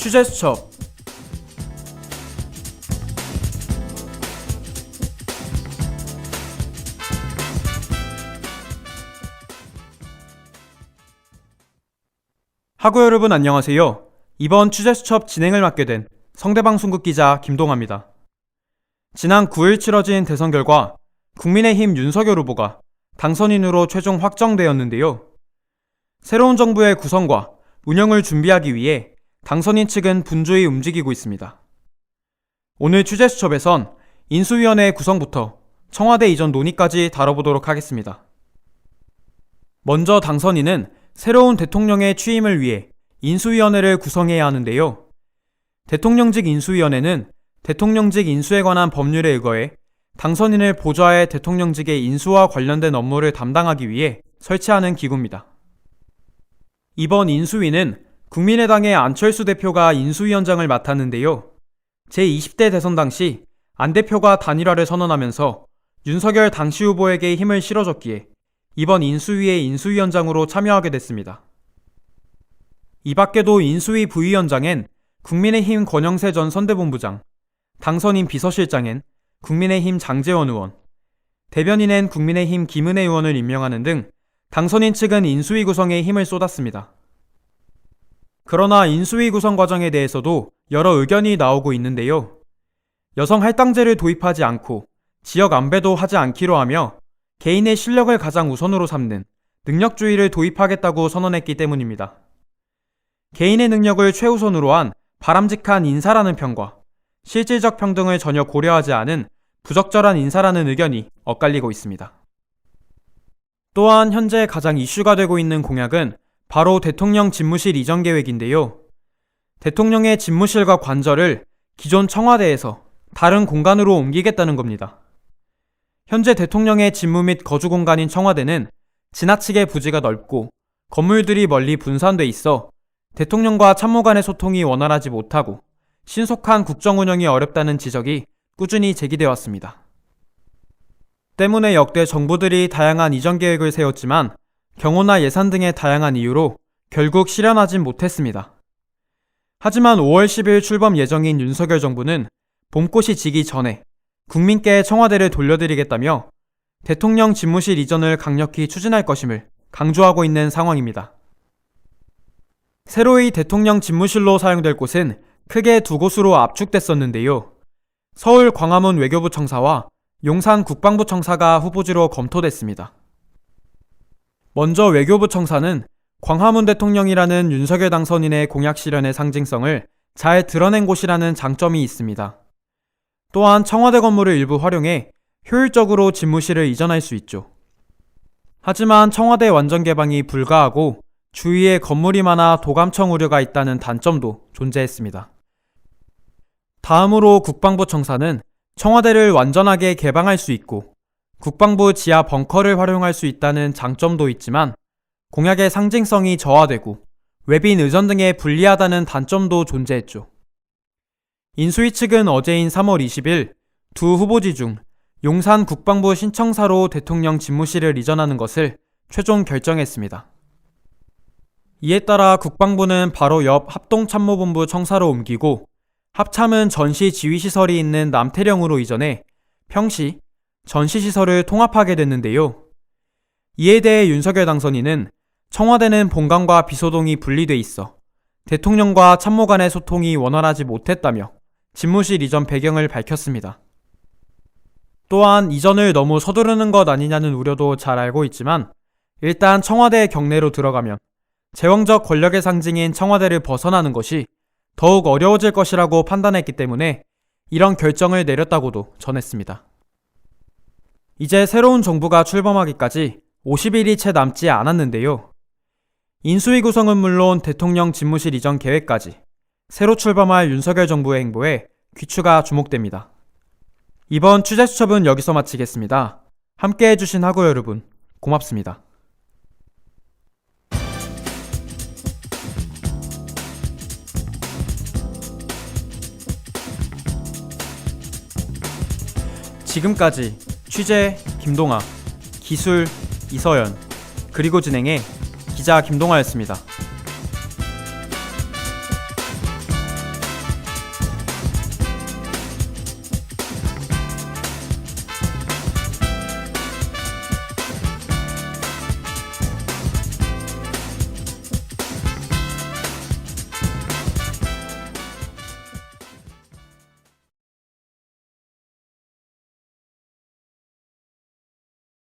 취재 수첩. 학우 여러분 안녕하세요. 이번 취재 수첩 진행을 맡게 된 성대방송국 기자 김동아입니다. 지난 9일 치러진 대선 결과 국민의힘 윤석열 후보가 당선인으로 최종 확정되었는데요. 새로운 정부의 구성과 운영을 준비하기 위해 당선인 측은 분주히 움직이고 있습니다. 오늘 취재 수첩에선 인수위원회 구성부터 청와대 이전 논의까지 다뤄보도록 하겠습니다. 먼저 당선인은 새로운 대통령의 취임을 위해 인수위원회를 구성해야 하는데요. 대통령직 인수위원회는 대통령직 인수에 관한 법률에 의거해 당선인을 보좌해 대통령직의 인수와 관련된 업무를 담당하기 위해 설치하는 기구입니다. 이번 인수위는 국민의당의 안철수 대표가 인수위원장을 맡았는데요. 제20대 대선 당시 안 대표가 단일화를 선언하면서 윤석열 당시 후보에게 힘을 실어줬기에 이번 인수위의 인수위원장으로 참여하게 됐습니다. 이 밖에도 인수위 부위원장엔 국민의힘 권영세 전 선대본부장, 당선인 비서실장엔 국민의힘 장제원 의원, 대변인엔 국민의힘 김은혜 의원을 임명하는 등 당선인 측은 인수위 구성에 힘을 쏟았습니다. 그러나 인수위 구성 과정에 대해서도 여러 의견이 나오고 있는데요. 여성 할당제를 도입하지 않고 지역 안배도 하지 않기로 하며 개인의 실력을 가장 우선으로 삼는 능력주의를 도입하겠다고 선언했기 때문입니다. 개인의 능력을 최우선으로 한 바람직한 인사라는 평과 실질적 평등을 전혀 고려하지 않은 부적절한 인사라는 의견이 엇갈리고 있습니다. 또한 현재 가장 이슈가 되고 있는 공약은 바로 대통령 집무실 이전 계획인데요. 대통령의 집무실과 관저를 기존 청와대에서 다른 공간으로 옮기겠다는 겁니다. 현재 대통령의 집무 및 거주 공간인 청와대는 지나치게 부지가 넓고 건물들이 멀리 분산돼 있어 대통령과 참모 간의 소통이 원활하지 못하고 신속한 국정 운영이 어렵다는 지적이 꾸준히 제기되어 왔습니다. 때문에 역대 정부들이 다양한 이전 계획을 세웠지만 경호나 예산 등의 다양한 이유로 결국 실현하진 못했습니다. 하지만 5월 10일 출범 예정인 윤석열 정부는 봄꽃이 지기 전에 국민께 청와대를 돌려드리겠다며 대통령 집무실 이전을 강력히 추진할 것임을 강조하고 있는 상황입니다. 새로이 대통령 집무실로 사용될 곳은 크게 두 곳으로 압축됐었는데요. 서울 광화문 외교부 청사와 용산 국방부 청사가 후보지로 검토됐습니다. 먼저 외교부 청사는 광화문 대통령이라는 윤석열 당선인의 공약 실현의 상징성을 잘 드러낸 곳이라는 장점이 있습니다. 또한 청와대 건물을 일부 활용해 효율적으로 집무실을 이전할 수 있죠. 하지만 청와대 완전 개방이 불가하고 주위에 건물이 많아 도감청 우려가 있다는 단점도 존재했습니다. 다음으로 국방부 청사는 청와대를 완전하게 개방할 수 있고 국방부 지하 벙커를 활용할 수 있다는 장점도 있지만 공약의 상징성이 저하되고 외빈 의전 등에 불리하다는 단점도 존재했죠. 인수위 측은 어제인 3월 20일 두 후보지 중 용산 국방부 신청사로 대통령 집무실을 이전하는 것을 최종 결정했습니다. 이에 따라 국방부는 바로 옆 합동참모본부 청사로 옮기고 합참은 전시 지휘시설이 있는 남태령으로 이전해 평시, 전시시설을 통합하게 됐는데요. 이에 대해 윤석열 당선인은 청와대는 본관과 비서동이 분리돼 있어 대통령과 참모 간의 소통이 원활하지 못했다며 집무실 이전 배경을 밝혔습니다. 또한 이전을 너무 서두르는 것 아니냐는 우려도 잘 알고 있지만 일단 청와대 경내로 들어가면 제왕적 권력의 상징인 청와대를 벗어나는 것이 더욱 어려워질 것이라고 판단했기 때문에 이런 결정을 내렸다고도 전했습니다. 이제 새로운 정부가 출범하기까지 50일이 채 남지 않았는데요. 인수위 구성은 물론 대통령 집무실 이전 계획까지 새로 출범할 윤석열 정부의 행보에 귀추가 주목됩니다. 이번 취재 수첩은 여기서 마치겠습니다. 함께 해주신 학우 여러분 고맙습니다. 지금까지 취재 김동아, 기술 이서연, 그리고 진행해 기자 김동아였습니다.